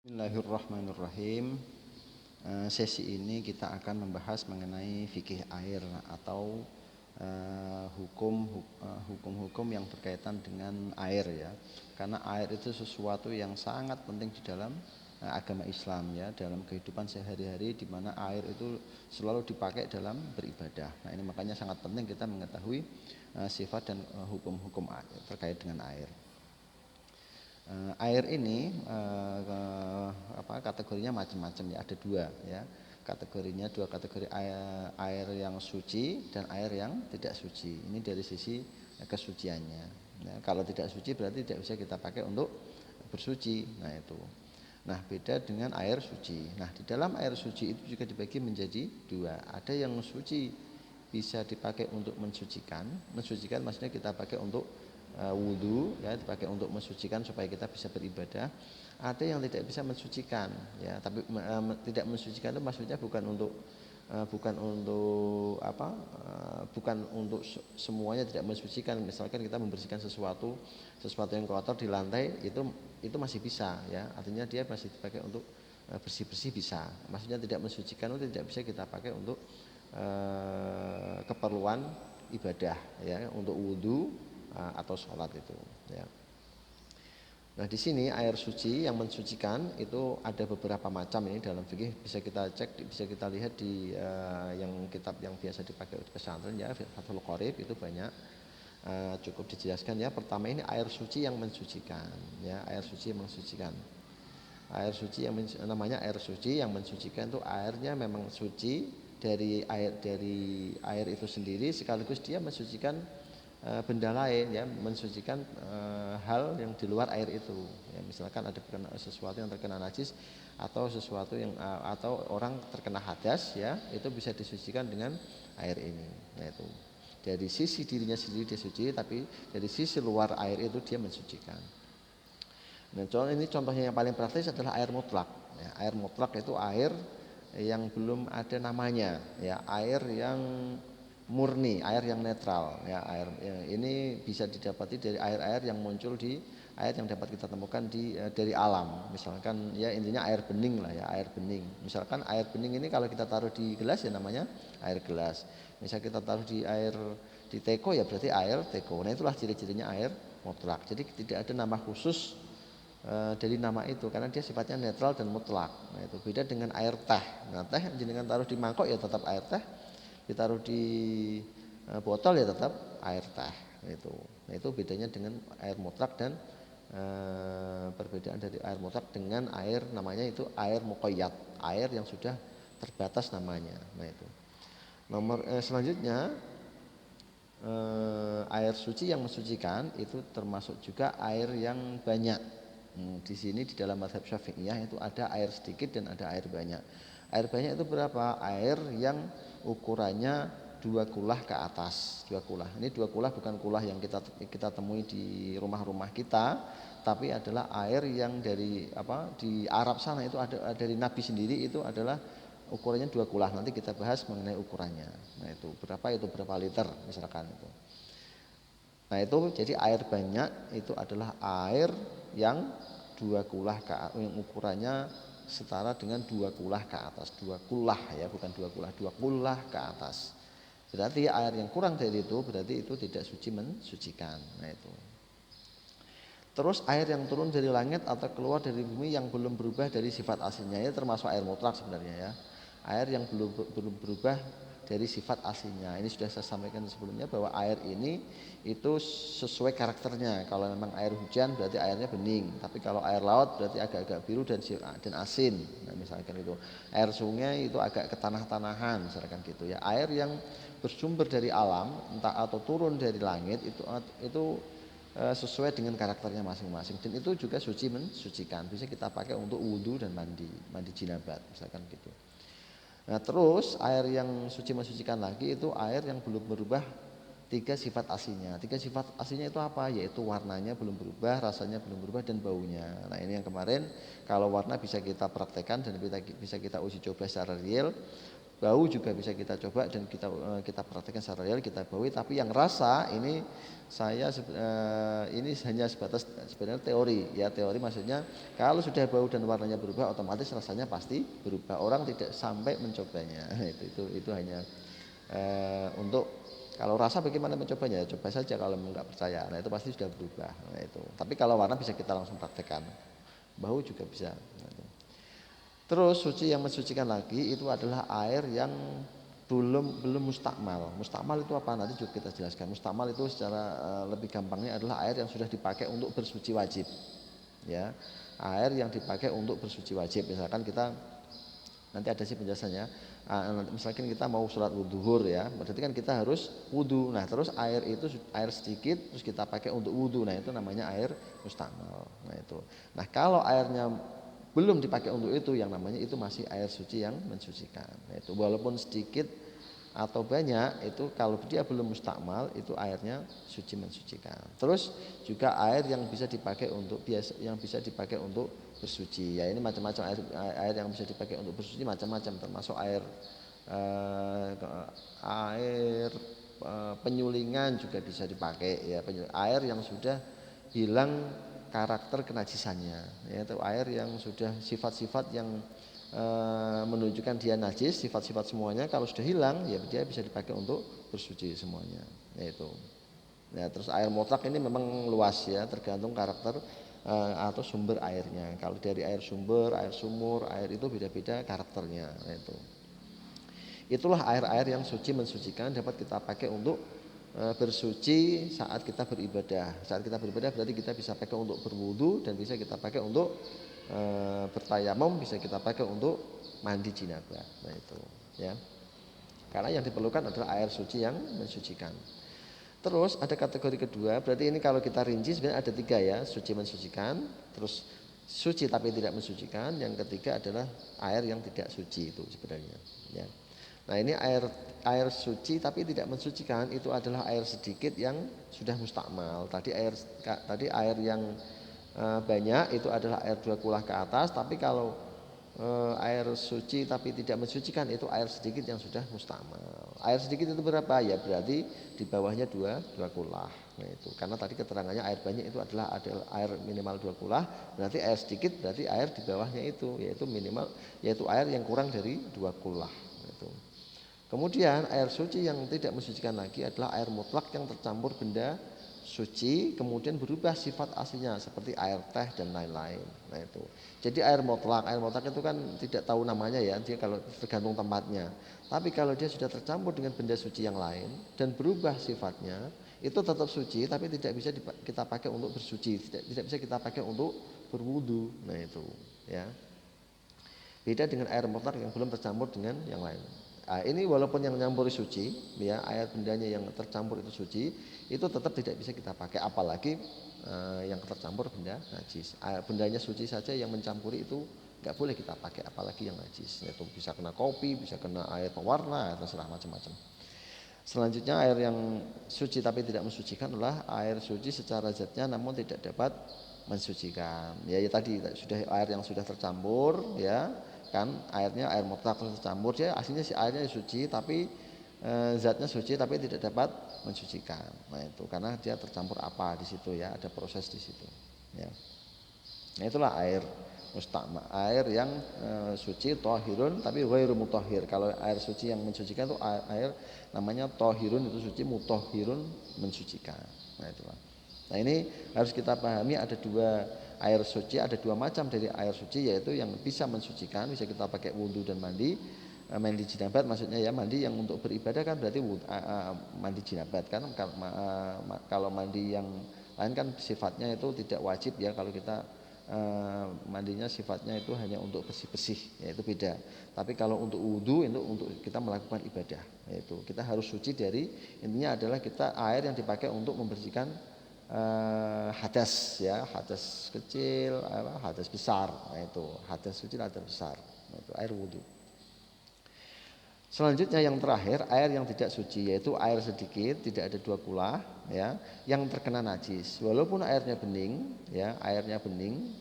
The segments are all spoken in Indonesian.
Bismillahirrahmanirrahim. Sesi ini kita akan membahas mengenai fikih air atau hukum-hukum yang berkaitan dengan air ya. Karena air itu sesuatu yang sangat penting di dalam agama Islam ya, dalam kehidupan sehari-hari di mana air itu selalu dipakai dalam beribadah. Nah, ini makanya sangat penting kita mengetahui sifat dan hukum-hukum terkait dengan air. Air ini kategorinya macam-macam ya, ada dua ya, kategorinya dua kategori, air yang suci dan air yang tidak suci. Ini dari sisi kesuciannya ya, kalau tidak suci berarti tidak bisa kita pakai untuk bersuci. Nah beda dengan air suci. Nah di dalam air suci itu juga dibagi menjadi dua. Ada yang suci bisa dipakai untuk mensucikan maksudnya kita pakai untuk wudhu ya, dipakai untuk mensucikan supaya kita bisa beribadah. Ada yang tidak bisa mensucikan ya, tapi tidak mensucikan itu maksudnya bukan untuk semuanya tidak mensucikan. Misalkan kita membersihkan sesuatu yang kotor di lantai, itu masih bisa ya, artinya dia masih dipakai untuk bersih-bersih bisa. Maksudnya tidak mensucikan itu tidak bisa kita pakai untuk keperluan ibadah ya, untuk wudhu atau sholat itu ya. Nah di sini air suci yang mensucikan itu ada beberapa macam. Ini dalam fikih bisa kita cek, bisa kita lihat di yang kitab yang biasa dipakai di pesantren ya, Fathul Qorib itu banyak cukup dijelaskan ya. Pertama ini air suci yang mensucikan ya, air suci yang mensucikan. Air suci yang namanya air suci yang mensucikan itu airnya memang suci dari air itu sendiri, sekaligus dia mensucikan benda lain ya, mensucikan hal yang di luar air itu ya. Misalkan ada sesuatu yang terkena najis atau sesuatu yang atau orang terkena hadas ya, itu bisa disucikan dengan air ini. Nah itu dari sisi dirinya sendiri dia suci, tapi dari sisi luar air itu dia mensucikan. Nah contohnya yang paling praktis adalah air mutlak ya. Air mutlak itu air yang belum ada namanya ya, air yang murni, air yang netral ya. Air ini bisa didapati dari air-air yang muncul di air yang dapat kita temukan dari alam. Misalkan ya intinya air bening lah ya, air bening. Misalkan air bening ini kalau kita taruh di gelas ya namanya air gelas. Misal kita taruh di teko ya berarti air teko. Nah itulah ciri-cirinya air mutlak. Jadi tidak ada nama khusus dari nama itu karena dia sifatnya netral dan mutlak. Nah itu beda dengan air teh. Nah teh jenengan taruh di mangkok ya tetap air teh, ditaruh di botol ya tetap air teh. Nah itu bedanya dengan air mutlak dan perbedaan dari air mutlak dengan air namanya itu air muqayyad, air yang sudah terbatas namanya. Nah itu selanjutnya air suci yang mensucikan itu termasuk juga air yang banyak. Di sini di dalam mazhab Syafi'iyah itu ada air sedikit dan ada air banyak. Air banyak itu berapa? Air yang ukurannya 2 kulah ke atas. 2 kulah. Ini 2 kulah bukan kulah yang kita temui di rumah-rumah kita, tapi adalah air yang dari di Arab sana itu ada dari Nabi sendiri, itu adalah ukurannya 2 kulah. Nanti kita bahas mengenai ukurannya. Nah itu berapa liter misalkan itu. Nah itu jadi air banyak itu adalah air yang 2 kulah yang ukurannya setara dengan 2 kulah ke atas. 2 kulah ya, bukan 2 kulah, 2 kulah ke atas. Berarti air yang kurang dari itu berarti itu tidak suci mensucikan. Nah itu. Terus air yang turun dari langit atau keluar dari bumi yang belum berubah dari sifat aslinya, ya termasuk air mutlak sebenarnya ya. Air yang belum berubah dari sifat aslinya. Ini sudah saya sampaikan sebelumnya bahwa air ini itu sesuai karakternya. Kalau memang air hujan berarti airnya bening, tapi kalau air laut berarti agak-agak biru dan asin. Nah, misalkan itu. Air sungai itu agak ketanah-tanahan misalkan gitu ya. Air yang bersumber dari alam entah atau turun dari langit itu sesuai dengan karakternya masing-masing, dan itu juga suci mensucikan. Bisa kita pakai untuk wudhu dan mandi jinabat misalkan gitu. Nah terus air yang suci mensucikan lagi itu air yang belum berubah 3 sifat aslinya. 3 sifat aslinya itu apa? Yaitu warnanya belum berubah, rasanya belum berubah, dan baunya. Nah ini yang kemarin kalau warna bisa kita praktekkan dan bisa kita uji coba secara real. Bau juga bisa kita coba dan kita praktekkan secara real, kita baui. Tapi yang rasa ini ini hanya sebatas sebenarnya teori ya. Teori maksudnya kalau sudah bau dan warnanya berubah, otomatis rasanya pasti berubah. Orang tidak sampai mencobanya. Itu hanya untuk kalau rasa bagaimana mencobanya? Coba saja kalau nggak percaya. Nah itu pasti sudah berubah. Nah itu. Tapi kalau warna bisa kita langsung praktekkan. Bau juga bisa. Nah, itu. Terus suci yang mensucikan lagi itu adalah air yang belum mustakmal. Mustakmal itu apa? Nanti juga kita jelaskan. Mustakmal itu secara lebih gampangnya adalah air yang sudah dipakai untuk bersuci wajib. Ya, air yang dipakai untuk bersuci wajib. Misalkan kita nanti ada sih penjelasannya. Misalkan kita mau sholat zuhur ya, berarti kan kita harus wudhu. Nah terus air itu air sedikit terus kita pakai untuk wudhu. Nah itu namanya air mustakmal. Nah itu. Nah kalau airnya belum dipakai untuk itu, yang namanya itu masih air suci yang mensucikan. Nah, itu walaupun sedikit atau banyak, itu kalau dia belum mustakmal itu airnya suci mensucikan. Terus juga air yang bisa dipakai untuk bersuci. Ya ini macam-macam air yang bisa dipakai untuk bersuci macam-macam, termasuk penyulingan juga bisa dipakai ya, air yang sudah hilang karakter kenajisannya, yaitu air yang sudah sifat-sifat yang menunjukkan dia najis, sifat-sifat semuanya kalau sudah hilang ya dia bisa dipakai untuk bersuci semuanya, yaitu. Ya, terus air mutlak ini memang luas ya, tergantung karakter atau sumber airnya. Kalau dari air sumber, air sumur, air itu beda-beda karakternya, yaitu. Itulah air-air yang suci mensucikan, dapat kita pakai untuk bersuci saat kita beribadah. Saat kita beribadah berarti kita bisa pakai untuk berwudu dan bisa kita pakai untuk bertayamum, bisa kita pakai untuk mandi janabah. Nah itu ya. Karena yang diperlukan adalah air suci yang mensucikan. Terus ada kategori kedua, berarti ini kalau kita rinci sebenarnya ada 3 ya, suci mensucikan, terus suci tapi tidak mensucikan, yang ketiga adalah air yang tidak suci itu sebenarnya ya. Nah ini air suci tapi tidak mensucikan itu adalah air sedikit yang sudah mustakmal. Tadi air yang banyak itu adalah air 2 kulah ke atas. Tapi kalau air suci tapi tidak mensucikan itu air sedikit yang sudah mustakmal. Air sedikit itu berapa? Ya berarti di bawahnya 2 kulah. Nah itu karena tadi keterangannya air banyak itu adalah air minimal 2 kulah. Berarti air sedikit berarti air di bawahnya itu yaitu air yang kurang dari 2 kulah. Itu. Kemudian air suci yang tidak mensucikan lagi adalah air mutlak yang tercampur benda suci kemudian berubah sifat aslinya seperti air teh dan lain-lain. Nah itu. Jadi air mutlak itu kan tidak tahu namanya ya, dia kalau tergantung tempatnya. Tapi kalau dia sudah tercampur dengan benda suci yang lain dan berubah sifatnya, itu tetap suci tapi tidak bisa kita pakai untuk bersuci, tidak bisa kita pakai untuk berwudu. Nah itu, ya. Beda dengan air mutlak yang belum tercampur dengan yang lain. Nah, ini walaupun yang nyampur suci, ya air bendanya yang tercampur itu suci, itu tetap tidak bisa kita pakai, apalagi yang tercampur benda najis. Air bendanya suci saja yang mencampuri itu nggak boleh kita pakai, apalagi yang najis. Itu bisa kena kopi, bisa kena air pewarna, terserah macam-macam. Selanjutnya air yang suci tapi tidak mensucikan adalah air suci secara zatnya namun tidak dapat mensucikan. Ya tadi sudah air yang sudah tercampur, ya kan airnya air mutlak tercampur, ya aslinya si airnya suci tapi zatnya suci tapi tidak dapat mensucikan. Nah itu karena dia tercampur apa di situ ya, ada proses di situ. Ya. Nah itulah air mustakmal, air yang suci tohirun tapi ghairu mutahhir. Kalau air suci yang mensucikan itu air namanya tohirun, itu suci, mutahhirun mensucikan. Nah itulah. Nah ini harus kita pahami ada 2 air suci, ada 2 macam dari air suci, yaitu yang bisa mensucikan, bisa kita pakai wudhu dan mandi jinabat maksudnya ya, mandi yang untuk beribadah kan berarti mandi jinabat kan. Kalau mandi yang lain kan sifatnya itu tidak wajib ya, kalau kita mandinya sifatnya itu hanya untuk bersih-bersih, yaitu beda. Tapi kalau untuk wudhu itu untuk kita melakukan ibadah, yaitu kita harus suci dari, intinya adalah kita air yang dipakai untuk membersihkan hadas ya, hadas kecil, hadas besar. Nah itu hadas kecil, hadas besar. Nah, itu air wudhu. Selanjutnya yang terakhir air yang tidak suci, yaitu air sedikit tidak ada 2 kulah ya, yang terkena najis. Walaupun airnya bening ya, airnya bening,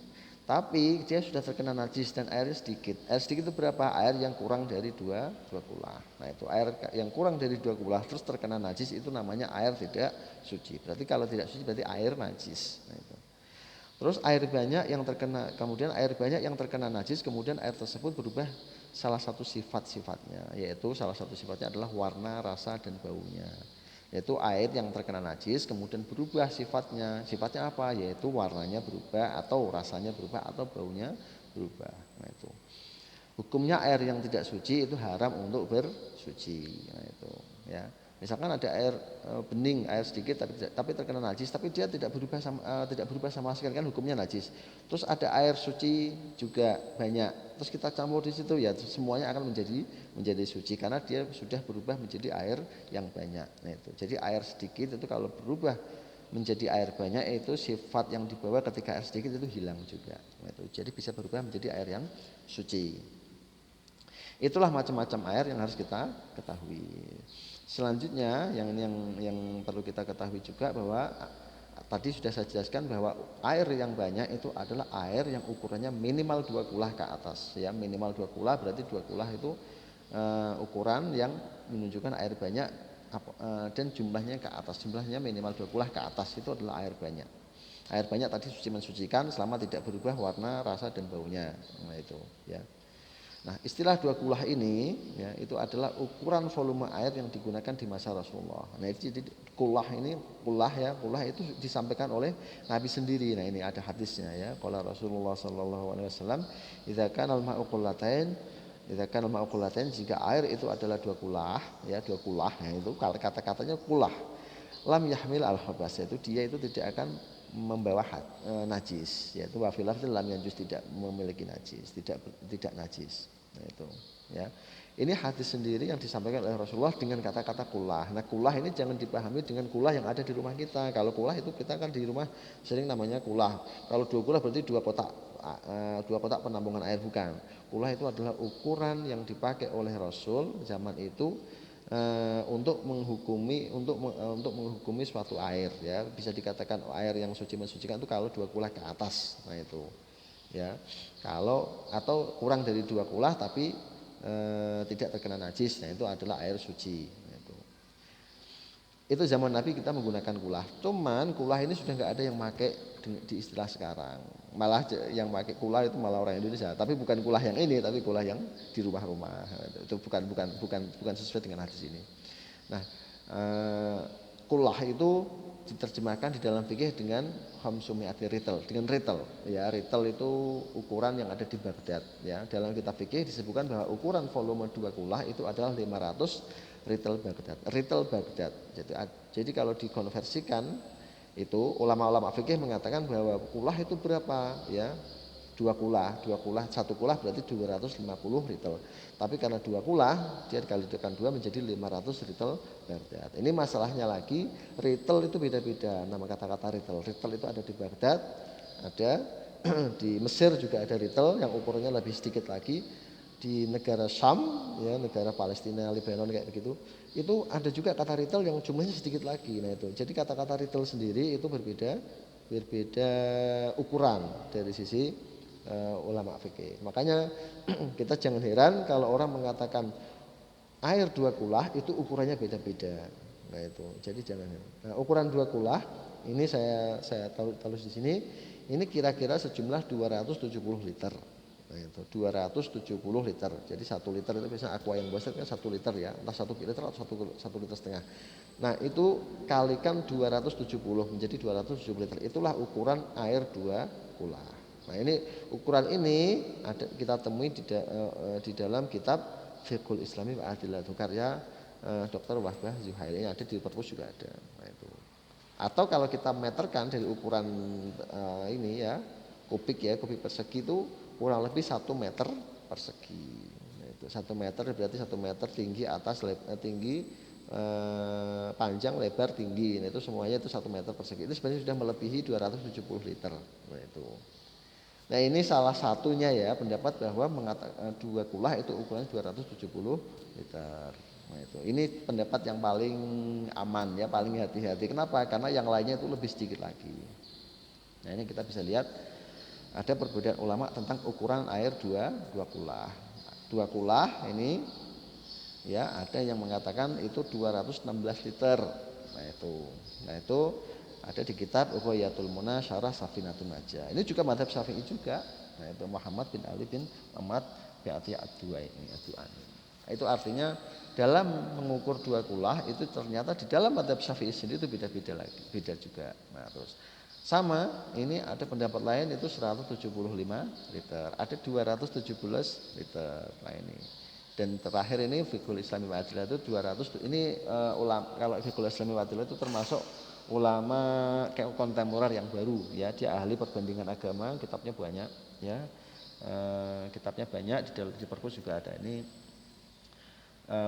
Tapi dia sudah terkena najis dan airnya sedikit. Air sedikit itu berapa? Air yang kurang dari dua kulah. Nah itu air yang kurang dari 2 kulah terus terkena najis itu namanya air tidak suci. Berarti kalau tidak suci berarti air najis. Nah, itu. Terus air banyak yang terkena, kemudian air banyak yang terkena najis, kemudian air tersebut berubah salah satu sifat-sifatnya, yaitu salah satu sifatnya adalah warna, rasa dan baunya. Yaitu air yang terkena najis kemudian berubah sifatnya. Sifatnya apa? Yaitu warnanya berubah atau rasanya berubah atau baunya berubah. Nah itu. Hukumnya air yang tidak suci itu haram untuk bersuci. Nah itu, ya. Misalkan ada air bening, air sedikit tapi terkena najis, tapi dia tidak berubah sama sekali, kan hukumnya najis. Terus ada air suci juga banyak, terus kita campur di situ, ya semuanya akan menjadi suci karena dia sudah berubah menjadi air yang banyak. Nah itu. Jadi air sedikit itu kalau berubah menjadi air banyak itu sifat yang dibawa ketika air sedikit itu hilang juga. Nah itu. Jadi bisa berubah menjadi air yang suci. Itulah macam-macam air yang harus kita ketahui. Selanjutnya yang perlu kita ketahui juga bahwa tadi sudah saya jelaskan bahwa air yang banyak itu adalah air yang ukurannya minimal 2 kulah ke atas, ya. Minimal 2 kulah berarti 2 kulah itu ukuran yang menunjukkan air banyak dan jumlahnya ke atas. Jumlahnya minimal 2 kulah ke atas itu adalah air banyak. Air banyak tadi suci mensucikan selama tidak berubah warna, rasa dan baunya. Nah itu, ya. Nah, istilah 2 kulah ini ya, itu adalah ukuran volume air yang digunakan di masa Rasulullah. Nah, jadi kulah itu disampaikan oleh Nabi sendiri. Nah, ini ada hadisnya ya. Qala Rasulullah sallallahu alaihi wasallam, "Idza kana al-ma'u qullatain, jika air itu adalah 2 kulah, ya 2 kulah." Nah, itu kata-katanya kulah. Lam yahmil al-khabas, itu dia itu tidak akan membawa najis, yaitu wafilah lam yanjus, tidak memiliki najis, tidak najis. Nah itu, ya. Ini hadis sendiri yang disampaikan oleh Rasulullah dengan kata-kata kulah. Nah, kulah ini jangan dipahami dengan kulah yang ada di rumah kita. Kalau kulah itu kita kan di rumah sering namanya kulah. Kalau 2 kulah berarti 2 kotak penampungan air, bukan. Kulah itu adalah ukuran yang dipakai oleh Rasul zaman itu untuk menghukumi suatu air, ya. Bisa dikatakan air yang suci mensucikan itu kalau 2 kulah ke atas. Nah itu, ya. Kalau atau kurang dari 2 kulah tapi tidak terkena najis, nah itu adalah air suci. Nah, itu zaman Nabi kita menggunakan kulah. Cuman kulah ini sudah nggak ada yang pakai di istilah sekarang. Malah yang pakai kulah itu malah orang Indonesia. Tapi bukan kulah yang ini, tapi kulah yang di rumah-rumah. Itu bukan sesuai dengan hadis ini. Nah, kulah itu diterjemahkan di dalam fikih dengan khamsumi'ati rital, dengan rital. Ya, rital itu ukuran yang ada di Baghdad. Ya, dalam kitab fikih disebutkan bahwa ukuran volume 2 kulah itu adalah 500 rital Baghdad. Jadi kalau dikonversikan itu ulama-ulama fikih mengatakan bahwa kulah itu berapa, ya? 2 kulah, 1 kulah berarti 250 rital. Tapi karena 2 kulah dia dikali dengan 2 menjadi 500 rital Baghdad. Ini masalahnya lagi, rital itu beda-beda nama kata-kata rital. Rital itu ada di Baghdad, ada di Mesir juga ada rital yang ukurannya lebih sedikit lagi. Di negara Syam, ya, negara Palestina, Lebanon kayak begitu, itu ada juga kata rital yang jumlahnya sedikit lagi. Nah itu, jadi kata-kata rital sendiri itu berbeda ukuran dari sisi ulama fikih. Makanya kita jangan heran kalau orang mengatakan air 2 kulah itu ukurannya beda-beda. Nah itu, jadi jangan. Nah, ukuran 2 kulah ini saya tulis di sini. Ini kira-kira sejumlah 270 liter. Nah itu 270 liter. Jadi 1 liter itu biasanya aqua yang besar kan 1 liter, ya. Entah 1 liter atau 1 liter setengah. Nah itu kalikan 270 menjadi 270 liter. Itulah ukuran air 2 kulah. Nah ini ukuran ini kita temui di dalam kitab Fiqhul Islami wa Adillatuh karya Dr. Wahbah Zuhaili, yang ada di perpus juga ada. Nah itu. Atau kalau kita meterkan dari ukuran ini, ya, kubik persegi itu kurang lebih 1 meter persegi. Nah, itu 1 meter berarti 1 meter tinggi atas, tinggi panjang, lebar, tinggi. Nah, itu semuanya itu 1 meter persegi. Itu sebenarnya sudah melebihi 270 liter. Nah itu. Nah ini salah satunya, ya, pendapat bahwa mengatakan 2 kulah itu ukurannya 270 liter. Nah itu. Ini pendapat yang paling aman, ya, paling hati-hati. Kenapa? Karena yang lainnya itu lebih sedikit lagi. Nah ini kita bisa lihat ada perbedaan ulama tentang ukuran air dua kulah. Dua kulah ini ya ada yang mengatakan itu 216 liter. Nah itu ada di kitab Ughyatul Muna Syarah Safinatun Najah. Ini juga mazhab Syafi'i juga. Nah itu Muhammad bin Ali bin Muhammad bin Atiyah Ad-Duaini. Itu artinya dalam mengukur dua kulah itu ternyata di dalam mazhab Syafi'i sendiri itu beda-beda lagi, beda juga. Nah, terus sama ini ada pendapat lain itu 175 liter, ada 217 liter. Nah ini. Dan terakhir ini Fiqhul Islami wa Adillah itu 200 ini ulama kalau Fiqhul Islami wa Adillah itu termasuk ulama kayak kontemporer yang baru ya, dia ahli perbandingan agama, kitabnya banyak ya. Kitabnya banyak di perpus juga ada ini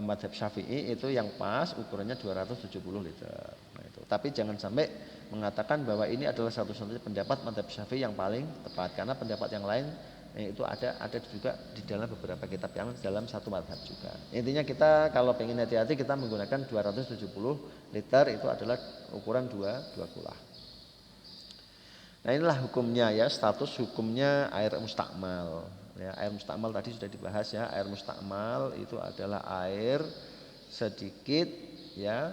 mazhab Syafi'i itu yang pas ukurannya 270 liter. Nah, itu. Tapi jangan sampai mengatakan bahwa ini adalah satu-satunya pendapat mazhab Syafi'i yang paling tepat karena pendapat yang lain itu ada juga di dalam beberapa kitab yang dalam satu mazhab juga. Intinya kita kalau pengen hati-hati kita menggunakan 270 liter itu adalah ukuran dua kulah. Nah inilah hukumnya ya, status hukumnya air mustakmal. Ya, air mustakmal tadi sudah dibahas ya, air mustakmal itu adalah air sedikit ya,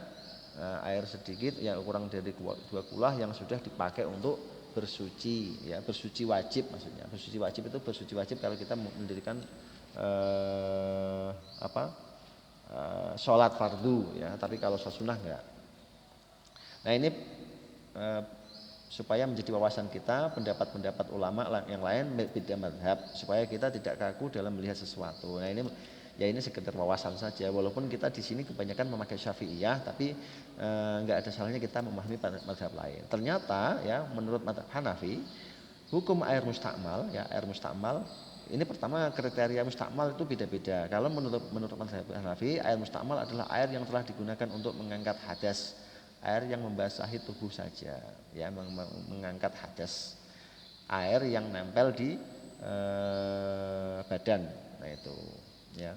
air sedikit yang kurang dari dua kulah yang sudah dipakai untuk bersuci ya, bersuci wajib maksudnya. Bersuci wajib itu bersuci wajib kalau kita mendirikan sholat fardu ya, tapi kalau sholat sunnah enggak. Nah ini supaya menjadi wawasan kita pendapat-pendapat ulama yang lain beda mazhab supaya kita tidak kaku dalam melihat sesuatu. Nah ini sekedar wawasan saja walaupun kita di sini kebanyakan memakai Syafi'iyah tapi enggak ada salahnya kita memahami mazhab lain. Ternyata ya menurut mazhab Hanafi hukum air mustakmal ya, air mustakmal ini pertama kriteria mustakmal itu beda-beda. Kalau menurut mazhab Hanafi air mustakmal adalah air yang telah digunakan untuk mengangkat hadas, air yang membasahi tubuh saja ya, mengangkat hadas, air yang nempel di badan. Nah itu ya.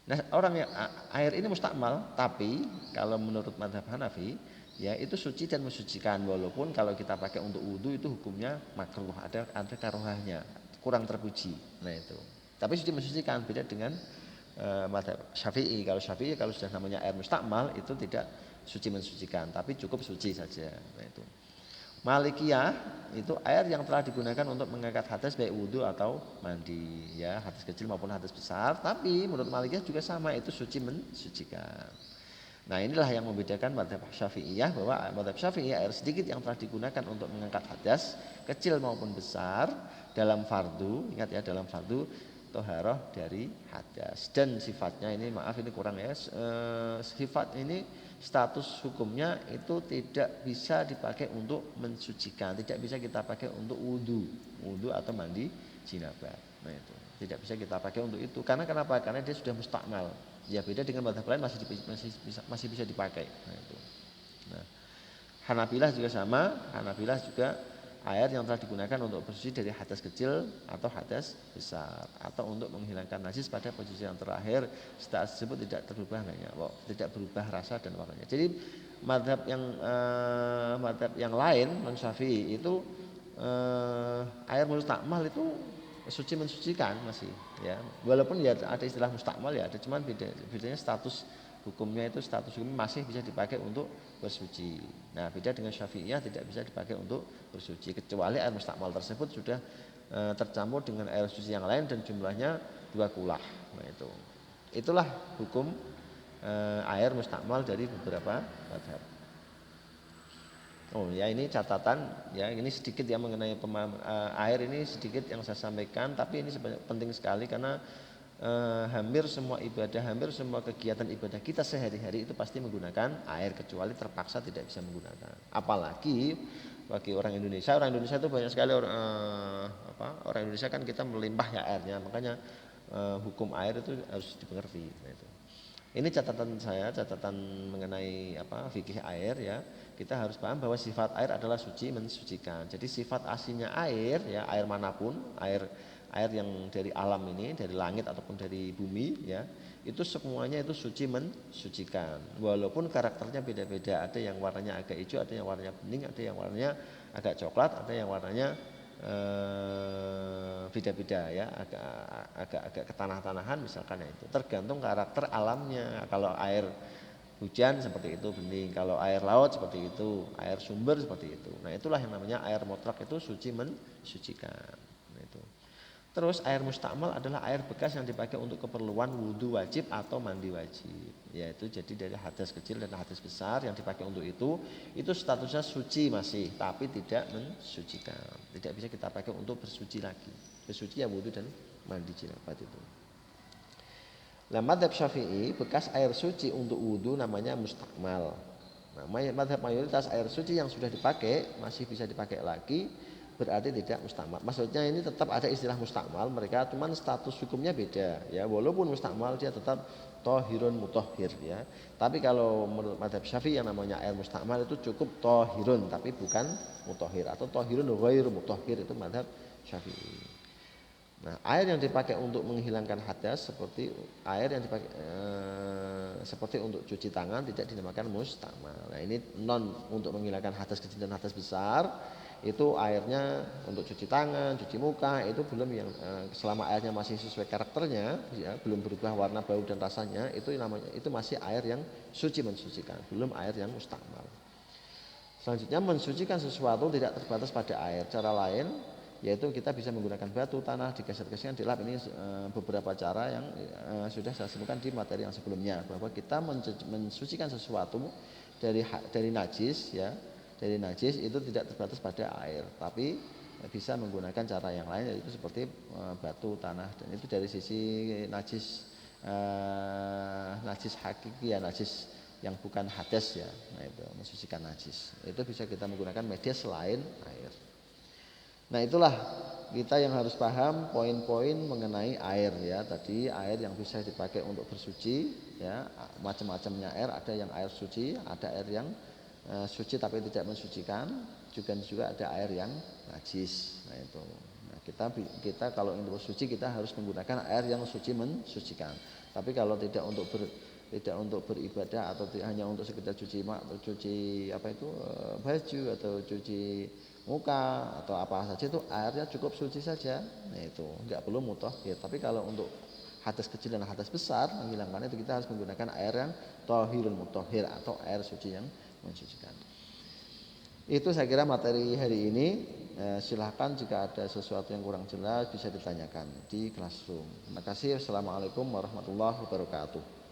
Nah orang yang air ini mustakmal, tapi kalau menurut mazhab Hanafi ya itu suci dan mensucikan walaupun kalau kita pakai untuk wudu itu hukumnya makruh, ada karohahnya, kurang terpuji. Nah itu. Tapi suci mensucikan beda dengan mazhab Syafi'i. Kalau Syafi'i kalau sudah namanya air mustakmal itu tidak suci mensucikan, tapi cukup suci saja. Nah itu. Malikiyah itu air yang telah digunakan untuk mengangkat hadas baik wudu atau mandi ya, hadas kecil maupun hadas besar, tapi menurut Malikiyah juga sama itu suci mensucikan. Nah inilah yang membedakan mazhab Syafi'iyah bahwa mazhab Syafi'iyah air sedikit yang telah digunakan untuk mengangkat hadas kecil maupun besar dalam fardu, ingat ya dalam fardu toharoh dari hadas dan sifatnya ini maaf ini kurang ya, sifat ini status hukumnya itu tidak bisa dipakai untuk mensucikan, tidak bisa kita pakai untuk wudu atau mandi jinabah. Nah itu tidak bisa kita pakai untuk itu karena kenapa? Karena dia sudah mustakmal. Ya beda dengan mazhab lain masih bisa dipakai. Nah itu. Nah, Hanabilah juga sama, Hanabilah juga air yang telah digunakan untuk bersuci dari hadas kecil atau hadas besar atau untuk menghilangkan najis pada posisi yang terakhir status tersebut tidak berubah tidak berubah rasa dan warnanya. Jadi mazhab yang lain non Syafi'i itu air mustakmal itu suci mensucikan masih ya, walaupun ya ada istilah mustakmal ya ada, cuman bedanya status hukumnya itu status hukumnya masih bisa dipakai untuk bersuci. Nah beda dengan Syafi'iyah tidak bisa dipakai untuk bersuci kecuali air mustakmal tersebut sudah tercampur dengan air suci yang lain dan jumlahnya 2 kulah. Nah itulah hukum air mustakmal dari beberapa mazhab. Oh ya ini catatan ya, ini sedikit ya mengenai air ini sedikit yang saya sampaikan, tapi ini penting sekali karena hampir semua ibadah, hampir semua kegiatan ibadah kita sehari-hari itu pasti menggunakan air kecuali terpaksa tidak bisa menggunakan. Apalagi bagi orang Indonesia itu banyak sekali orang Indonesia kan kita melimpah ya airnya, makanya hukum air itu harus dimengerti. Nah, itu. Ini catatan saya, catatan mengenai fikih air ya. Kita harus paham bahwa sifat air adalah suci mensucikan. Jadi sifat aslinya air ya, air manapun, air yang dari alam ini, dari langit ataupun dari bumi ya, itu semuanya itu suci mensucikan. Walaupun karakternya beda-beda, ada yang warnanya agak hijau, ada yang warnanya bening, ada yang warnanya agak coklat, ada yang warnanya beda-beda ya, agak ketanah-tanahan misalkan ya itu. Tergantung karakter alamnya. Kalau air hujan seperti itu bening, kalau air laut seperti itu, air sumber seperti itu. Nah, itulah yang namanya air mutlak, itu suci mensucikan. Nah, itu. Terus air mustakmal adalah air bekas yang dipakai untuk keperluan wudhu wajib atau mandi wajib. Yaitu jadi dari hadas kecil dan hadas besar yang dipakai untuk itu statusnya suci masih, tapi tidak mensucikan. Tidak bisa kita pakai untuk bersuci lagi. Bersuci ya wudhu dan mandi jinabat itu. Nah, madzhab Syafi'i bekas air suci untuk wudhu namanya mustakmal. Nah, madzhab mayoritas air suci yang sudah dipakai masih bisa dipakai lagi, berarti tidak mustakmal. Maksudnya ini tetap ada istilah mustakmal, mereka cuman status hukumnya beda ya. Walaupun mustakmal dia tetap tohirun mutahhir ya. Tapi kalau menurut madzhab Syafi'i yang namanya air mustakmal itu cukup tohirun tapi bukan mutahhir, atau tohirun ghairu mutahhir, itu madzhab Syafi'i. Nah, air yang dipakai untuk menghilangkan hadas seperti air yang dipakai seperti untuk cuci tangan tidak dinamakan mustakmal. Nah, ini non untuk menghilangkan hadas kecil dan hadas besar, itu airnya untuk cuci tangan, cuci muka, itu belum yang selama airnya masih sesuai karakternya ya, belum berubah warna, bau dan rasanya, itu namanya, itu masih air yang suci mensucikan, belum air yang mustakmal. Selanjutnya, mensucikan sesuatu tidak terbatas pada air. Cara lain yaitu kita bisa menggunakan batu, tanah, digeser-geser, dilap. Ini beberapa cara yang sudah saya sebutkan di materi yang sebelumnya, bahwa kita mensucikan sesuatu dari najis ya, dari najis itu tidak terbatas pada air, tapi bisa menggunakan cara yang lain, yaitu seperti batu, tanah, dan itu dari sisi najis najis hakiki ya, najis yang bukan hadas ya. Nah, itu mensucikan najis, itu bisa kita menggunakan media selain air. Nah, itulah kita yang harus paham poin-poin mengenai air ya. Tadi air yang bisa dipakai untuk bersuci ya, macam-macamnya air, ada yang air suci, ada air yang suci tapi tidak mensucikan, juga ada air yang najis. Nah, itu. Nah, kita kalau untuk suci kita harus menggunakan air yang suci mensucikan. Tapi kalau tidak untuk beribadah atau hanya untuk sekedar cuci baju atau cuci muka atau apa saja, itu airnya cukup suci saja. Nah, itu enggak perlu mutahhir. Tapi kalau untuk hadas kecil dan hadas besar menghilangkan itu, kita harus menggunakan air yang thahirul mutahhir atau air suci yang mensucikan. Itu saya kira materi hari ini. Silahkan jika ada sesuatu yang kurang jelas bisa ditanyakan di classroom. Terima kasih. Assalamualaikum warahmatullahi wabarakatuh.